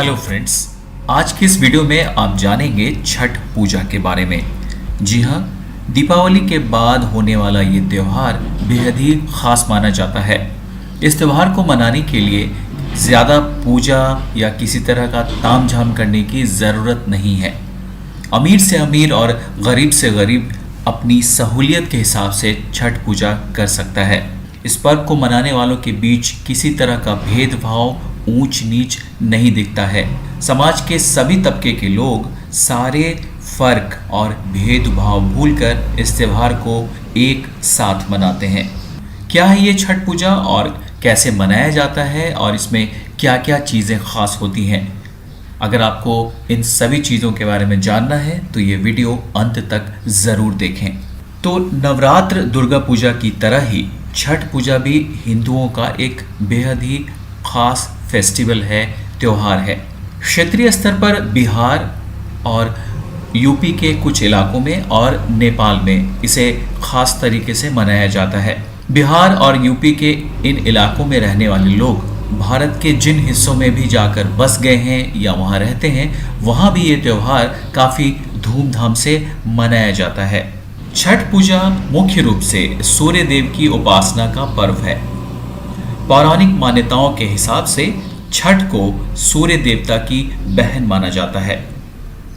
Hello friends, आज की इस वीडियो में आप जानेंगे छठ पूजा के बारे में। जी हाँ, दीपावली के बाद होने वाला ये त्यौहार बेहद ही खास माना जाता है। इस त्यौहार को मनाने के लिए ज़्यादा पूजा या किसी तरह का तामझाम करने की ज़रूरत नहीं है। अमीर से अमीर और गरीब से गरीब अपनी सहूलियत के हिसाब से छठ पूजा कर सकता है। इस पर्व को मनाने वालों के बीच किसी तरह का भेदभाव, ऊंच नीच नहीं दिखता है। समाज के सभी तबके के लोग सारे फर्क और भेदभाव भूलकर इस त्यौहार को एक साथ मनाते हैं। क्या है ये छठ पूजा और कैसे मनाया जाता है और इसमें क्या क्या चीज़ें खास होती हैं? अगर आपको इन सभी चीज़ों के बारे में जानना है तो ये वीडियो अंत तक ज़रूर देखें। तो नवरात्र दुर्गा पूजा की तरह ही छठ पूजा भी हिंदुओं का एक बेहद ही खास फेस्टिवल है, त्यौहार है। क्षेत्रीय स्तर पर बिहार और यूपी के कुछ इलाकों में और नेपाल में इसे खास तरीके से मनाया जाता है। बिहार और यूपी के इन इलाकों में रहने वाले लोग भारत के जिन हिस्सों में भी जाकर बस गए हैं या वहाँ रहते हैं, वहाँ भी ये त्यौहार काफ़ी धूमधाम से मनाया जाता है। छठ पूजा मुख्य रूप से सूर्य देव की उपासना का पर्व है। पौराणिक मान्यताओं के हिसाब से छठ को सूर्य देवता की बहन माना जाता है।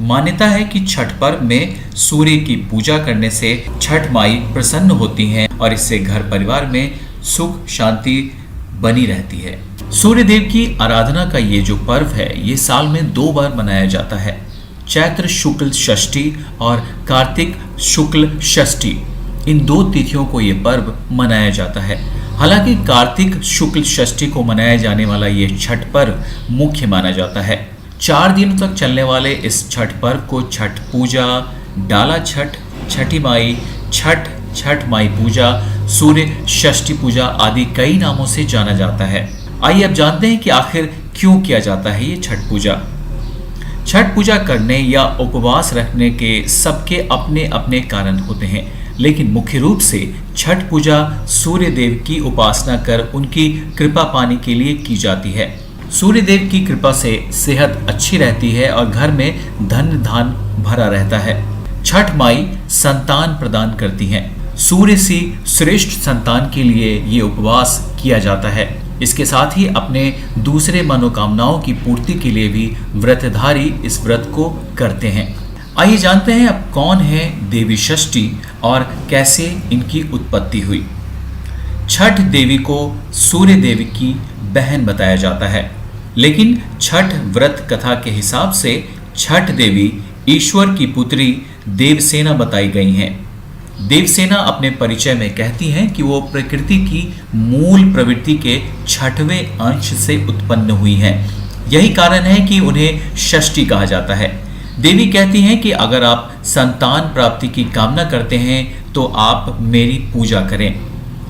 मान्यता है कि छठ पर्व में सूर्य की पूजा करने से छठ माई प्रसन्न होती हैं और इससे घर परिवार में सुख शांति बनी रहती है। सूर्य देव की आराधना का ये जो पर्व है, ये साल में 2 बार मनाया जाता है। चैत्र शुक्ल षष्ठी और कार्तिक शुक्ल षष्ठी, इन 2 तिथियों को ये पर्व मनाया जाता है। हालांकि कार्तिक शुक्ल षष्ठी को मनाया जाने वाला ये छठ पर्व मुख्य माना जाता है। 4 दिनों तक चलने वाले इस छठ पर्व को छठ पूजा, डाला छठ, छठी माई छठ, छठ माई पूजा, सूर्य षष्ठी पूजा आदि कई नामों से जाना जाता है। आइए अब जानते हैं कि आखिर क्यों किया जाता है ये छठ पूजा। छठ पूजा करने या उपवास रखने के सबके अपने अपने कारण होते हैं, लेकिन मुख्य रूप से छठ पूजा सूर्य देव की उपासना कर उनकी कृपा पाने के लिए की जाती है। सूर्य देव की कृपा से सेहत अच्छी रहती है और घर में धन धान भरा रहता है। छठ माई संतान प्रदान करती हैं। सूर्य सी श्रेष्ठ संतान के लिए ये उपवास किया जाता है। इसके साथ ही अपने दूसरे मनोकामनाओं की पूर्ति के लिए भी व्रतधारी इस व्रत को करते हैं। आइए जानते हैं अब कौन है देवी षष्ठी और कैसे इनकी उत्पत्ति हुई। छठ देवी को सूर्य देवी की बहन बताया जाता है, लेकिन छठ व्रत कथा के हिसाब से छठ देवी ईश्वर की पुत्री देवसेना बताई गई हैं। देवसेना अपने परिचय में कहती हैं कि वो प्रकृति की मूल प्रवृत्ति के 6वें अंश से उत्पन्न हुई हैं। यही कारण है कि उन्हें षष्ठी कहा जाता है। देवी कहती हैं कि अगर आप संतान प्राप्ति की कामना करते हैं तो आप मेरी पूजा करें।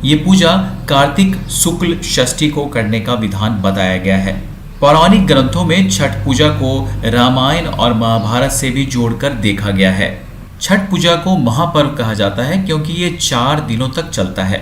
ये पूजा कार्तिक शुक्ल षष्ठी को करने का विधान बताया गया है। पौराणिक ग्रंथों में छठ पूजा को रामायण और महाभारत से भी जोड़कर देखा गया है। छठ पूजा को महापर्व कहा जाता है क्योंकि ये 4 दिनों तक चलता है।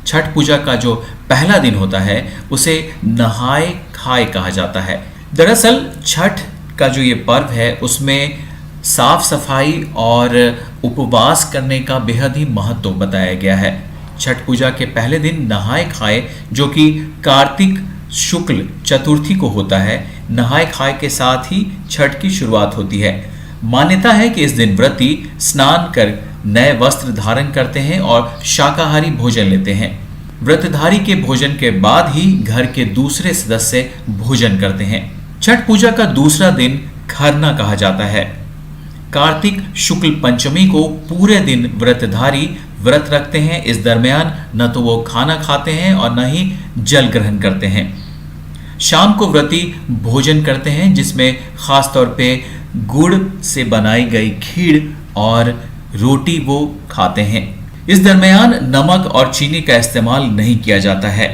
छठ पूजा का जो पहला दिन होता है उसे नहाए खाए कहा जाता है। दरअसल छठ का जो ये पर्व है उसमें साफ सफाई और उपवास करने का बेहद ही महत्व बताया गया है। छठ पूजा के पहले दिन नहाए खाए, जो कि कार्तिक शुक्ल चतुर्थी को होता है, नहाए खाए के साथ ही छठ की शुरुआत होती है। मान्यता है कि इस दिन व्रती स्नान कर नए वस्त्र धारण करते हैं और शाकाहारी भोजन लेते हैं। व्रतधारी के भोजन के बाद ही घर के दूसरे सदस्य भोजन करते हैं। छठ पूजा का दूसरा दिन खरना कहा जाता है। कार्तिक शुक्ल पंचमी को पूरे दिन व्रतधारी व्रत रखते हैं। इस दरमियान न तो वो खाना खाते हैं और न ही जल ग्रहण करते हैं। शाम को व्रती भोजन करते हैं, जिसमें खास तौर पे गुड़ से बनाई गई खीर और रोटी वो खाते हैं। इस दरमियान नमक और चीनी का इस्तेमाल नहीं किया जाता है।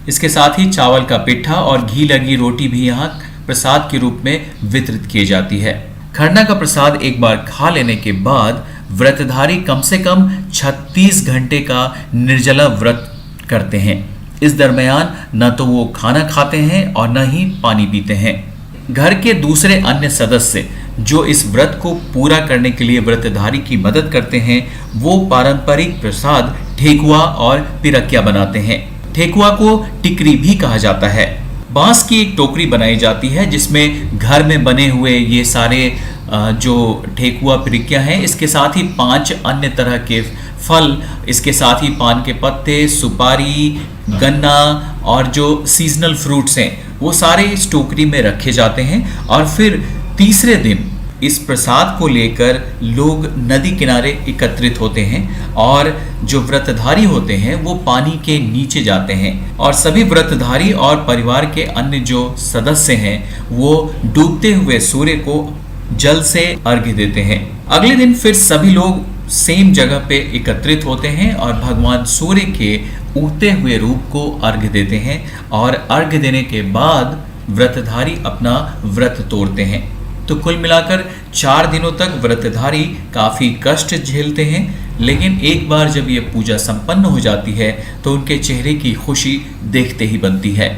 इसके साथ ही चावल का पिट्ठा और घी लगी रोटी भी यहाँ प्रसाद के रूप में वितरित की जाती है। खरना का प्रसाद एक बार खा लेने के बाद व्रतधारी कम से कम 36 घंटे का निर्जला व्रत करते हैं। इस दरमियान न तो वो खाना खाते हैं और न ही पानी पीते हैं। घर के दूसरे अन्य सदस्य जो इस व्रत को पूरा करने के लिए व्रतधारी की मदद करते हैं, वो पारंपरिक प्रसाद ठेकुआ और पिरकिया बनाते हैं। ठेकुआ को टिकरी भी कहा जाता है। बांस की एक टोकरी बनाई जाती है जिसमें घर में बने हुए ये सारे जो ठेकुआ पिरकिया हैं, इसके साथ ही 5 अन्य तरह के फल, इसके साथ ही पान के पत्ते, सुपारी, गन्ना और जो सीजनल फ्रूट्स हैं वो सारे इस टोकरी में रखे जाते हैं। और फिर तीसरे दिन इस प्रसाद को लेकर लोग नदी किनारे एकत्रित होते हैं और जो व्रतधारी होते हैं वो पानी के नीचे जाते हैं और सभी व्रतधारी और परिवार के अन्य जो सदस्य हैं वो डूबते हुए सूर्य को जल से अर्घ्य देते हैं। अगले दिन फिर सभी लोग सेम जगह पे एकत्रित होते हैं और भगवान सूर्य के उगते हुए रूप को अर्घ्य देते हैं और अर्घ्य देने के बाद व्रतधारी अपना व्रत तोड़ते हैं। तो कुल मिलाकर 4 दिनों तक व्रतधारी काफी कष्ट झेलते हैं, लेकिन एक बार जब ये पूजा संपन्न हो जाती है तो उनके चेहरे की खुशी देखते ही बनती है।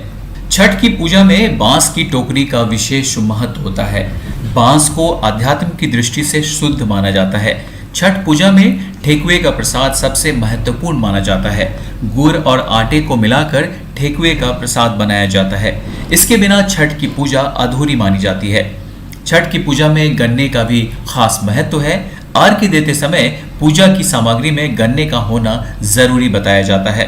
छठ की पूजा में बांस की टोकरी का विशेष महत्व होता है। बांस को अध्यात्म की दृष्टि से शुद्ध माना जाता है। छठ पूजा में ठेकुए का प्रसाद सबसे महत्वपूर्ण माना जाता है। गुड़ और आटे को मिलाकर ठेकुए का प्रसाद बनाया जाता है। इसके बिना छठ की पूजा अधूरी मानी जाती है। छठ की पूजा में गन्ने का भी खास महत्व है। अर्घ्य देते समय पूजा की सामग्री में गन्ने का होना जरूरी बताया जाता है।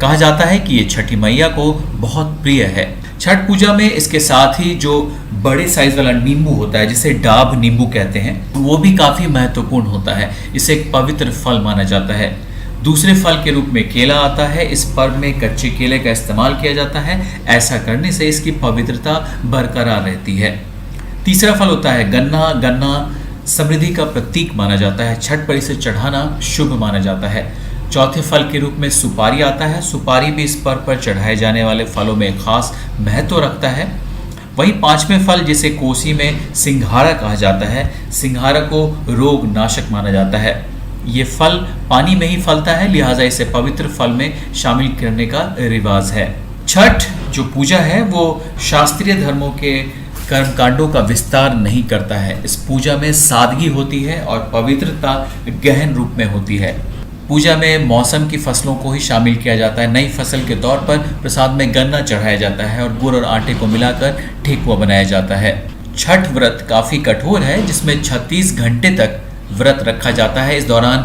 कहा जाता है कि ये छठी मैया को बहुत प्रिय है। छठ पूजा में इसके साथ ही जो बड़े साइज वाला नींबू होता है, जिसे डाब नींबू कहते हैं, वो भी काफी महत्वपूर्ण होता है। इसे एक पवित्र फल माना जाता है। दूसरे फल के रूप में केला आता है। इस पर्व में कच्चे केले का इस्तेमाल किया जाता है। ऐसा करने से इसकी पवित्रता बरकरार रहती है। तीसरा फल होता है गन्ना। गन्ना समृद्धि का प्रतीक माना जाता है। छठ पर इसे चढ़ाना शुभ माना जाता है। चौथे फल के रूप में सुपारी आता है। सुपारी भी इस पर्व पर चढ़ाए जाने वाले फलों में खास महत्व रखता है। वहीं 5वें फल, जिसे कोसी में सिंघाड़ा कहा जाता है, सिंघाड़ा को रोग नाशक माना जाता है। ये फल पानी में ही फलता है, लिहाजा इसे पवित्र फल में शामिल करने का रिवाज है। छठ जो पूजा है वो शास्त्रीय धर्मों के कर्मकांडों का विस्तार नहीं करता है। इस पूजा में सादगी होती है और पवित्रता गहन रूप में होती है। पूजा में मौसम की फसलों को ही शामिल किया जाता है। नई फसल के तौर पर प्रसाद में गन्ना चढ़ाया जाता है और गुड़ और आटे को मिलाकर ठेकुआ बनाया जाता है। छठ व्रत काफी कठोर है, जिसमें 36 घंटे तक व्रत रखा जाता है। इस दौरान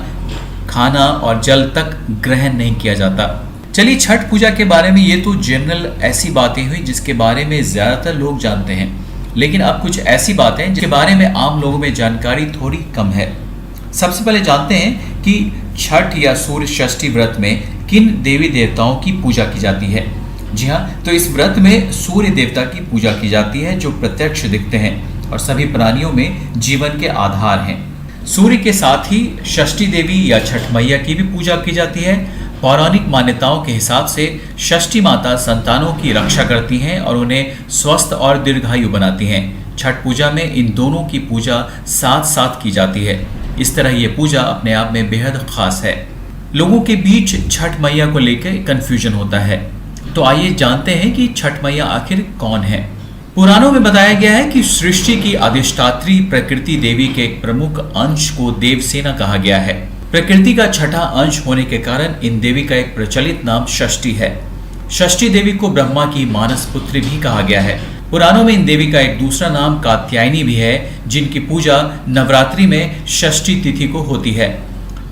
खाना और जल तक ग्रहण नहीं किया जाता। चलिए, छठ पूजा के बारे में ये तो जनरल ऐसी बातें हुई जिसके बारे में ज्यादातर लोग जानते हैं, लेकिन अब कुछ ऐसी बातें जिसके बारे में आम लोगों में जानकारी थोड़ी कम है। सबसे पहले जानते हैं कि छठ या सूर्य षष्ठी व्रत में किन देवी देवताओं की पूजा की जाती है। जी हाँ, तो इस व्रत में सूर्य देवता की पूजा की जाती है, जो प्रत्यक्ष दिखते हैं और सभी प्राणियों में जीवन के आधार हैं। सूर्य के साथ ही षष्ठी देवी या छठ मैया की भी पूजा की जाती है। पौराणिक मान्यताओं के हिसाब से षष्ठी माता संतानों की रक्षा करती हैं और उन्हें स्वस्थ और दीर्घायु बनाती हैं। छठ पूजा में इन दोनों की पूजा साथ साथ की जाती है। इस तरह ये पूजा अपने आप में बेहद खास है। लोगों के बीच छठ मैया को लेकर कंफ्यूजन होता है, तो आइए जानते हैं कि छठ मैया आखिर कौन है। पुराणों में बताया गया है कि सृष्टि की अधिष्ठात्री प्रकृति देवी के एक प्रमुख अंश को देवसेना कहा गया है। प्रकृति का छठा अंश होने के कारण इन देवी का एक प्रचलित नाम षष्ठी है। षष्ठी देवी को ब्रह्मा की मानस पुत्री भी कहा गया है। पुराणों में इन देवी का एक दूसरा नाम कात्यायनी भी है, जिनकी पूजा नवरात्रि में षष्ठी तिथि को होती है।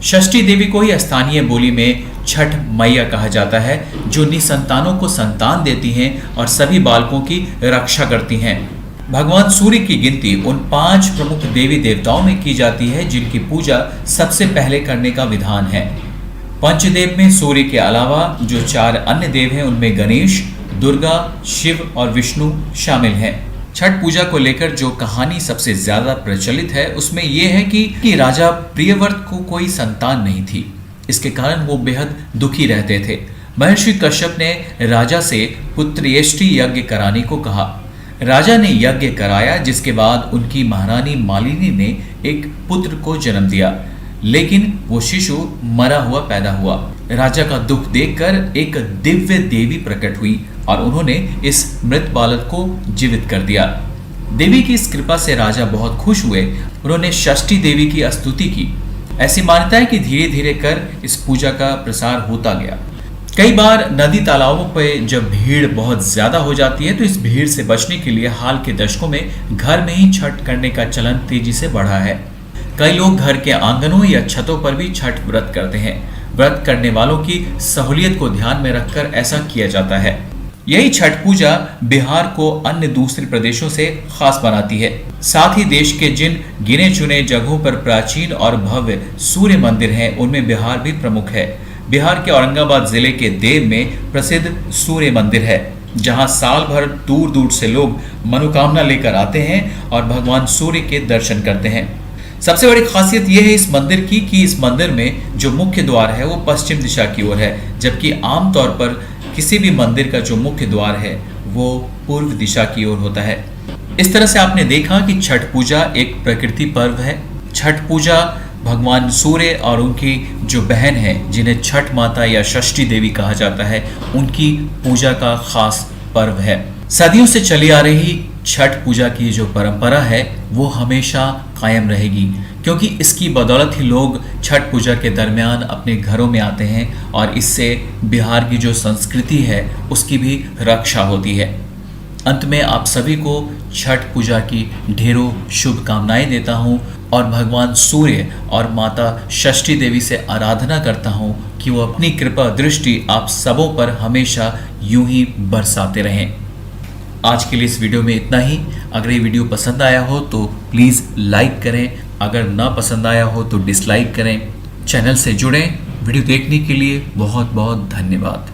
षष्ठी देवी को ही स्थानीय बोली में छठ मैया कहा जाता है, जो निसंतानों को संतान देती हैं और सभी बालकों की रक्षा करती हैं। भगवान सूर्य की गिनती उन 5 प्रमुख देवी देवताओं में की जाती है जिनकी पूजा सबसे पहले करने का विधान है। पंचदेव में सूर्य के अलावा जो 4 अन्य देव हैं उनमें गणेश, दुर्गा, शिव और विष्णु शामिल हैं। छठ पूजा को लेकर जो कहानी सबसे ज्यादा प्रचलित है उसमें यह है कि राजा प्रियव्रत को कोई संतान नहीं थी। इसके कारण वो बेहद दुखी रहते थे। महर्षि कश्यप ने राजा से पुत्रेष्टि यज्ञ कराने को कहा। राजा ने यज्ञ कराया, जिसके बाद उनकी महारानी मालिनी ने एक पुत्र को जन्म दिया, लेकिन वो शिशु मरा हुआ पैदा हुआ। राजा का दुख देखकर एक दिव्य देवी प्रकट हुई और उन्होंने इस मृत बालक को जीवित कर दिया। देवी की इस कृपा से राजा बहुत खुश हुए। उन्होंने षष्ठी देवी की स्तुति की। ऐसी मान्यता है कि धीरे धीरे कर इस पूजा का प्रसार होता गया। कई बार नदी तालाबों पर जब भीड़ बहुत ज्यादा हो जाती है तो इस भीड़ से बचने के लिए हाल के दशकों में घर में ही छठ करने का चलन तेजी से बढ़ा है। कई लोग घर के आंगनों या छतों पर भी छठ व्रत करते हैं। व्रत करने वालों की सहूलियत को ध्यान में रखकर ऐसा किया जाता है। यही छठ पूजा बिहार को अन्य दूसरे प्रदेशों से खास बनाती है। साथ ही देश के जिन गिने चुने जगहों पर प्राचीन और भव्य सूर्य मंदिर हैं, उनमें बिहार भी प्रमुख है। बिहार के औरंगाबाद जिले के देव में प्रसिद्ध सूर्य मंदिर है, जहां साल भर दूर दूर से लोग मनोकामना लेकर आते हैं और भगवान सूर्य के दर्शन करते हैं। सबसे बड़ी खासियत यह है इस मंदिर की कि इस मंदिर में जो मुख्य द्वार है वो पश्चिम दिशा की ओर है, जबकि आमतौर पर किसी भी मंदिर का जो मुख्य द्वार है वो पूर्व दिशा की ओर होता है। इस तरह से आपने देखा कि छठ पूजा एक प्रकृति पर्व है। छठ पूजा भगवान सूर्य और उनकी जो बहन है, जिन्हें छठ माता या षष्ठी देवी कहा जाता है, उनकी पूजा का खास पर्व है। सदियों से चली आ रही छठ पूजा की जो परंपरा है वो हमेशा कायम रहेगी, क्योंकि इसकी बदौलत ही लोग छठ पूजा के दरमियान अपने घरों में आते हैं और इससे बिहार की जो संस्कृति है उसकी भी रक्षा होती है। अंत में आप सभी को छठ पूजा की ढेरों शुभकामनाएं देता हूं और भगवान सूर्य और माता षष्ठी देवी से आराधना करता हूं कि वो अपनी कृपा दृष्टि आप सबों पर हमेशा यूं ही बरसाते रहें। आज के लिए इस वीडियो में इतना ही। अगर ये वीडियो पसंद आया हो तो प्लीज़ लाइक करें, अगर ना पसंद आया हो तो डिसलाइक करें। चैनल से जुड़ें। वीडियो देखने के लिए बहुत बहुत धन्यवाद।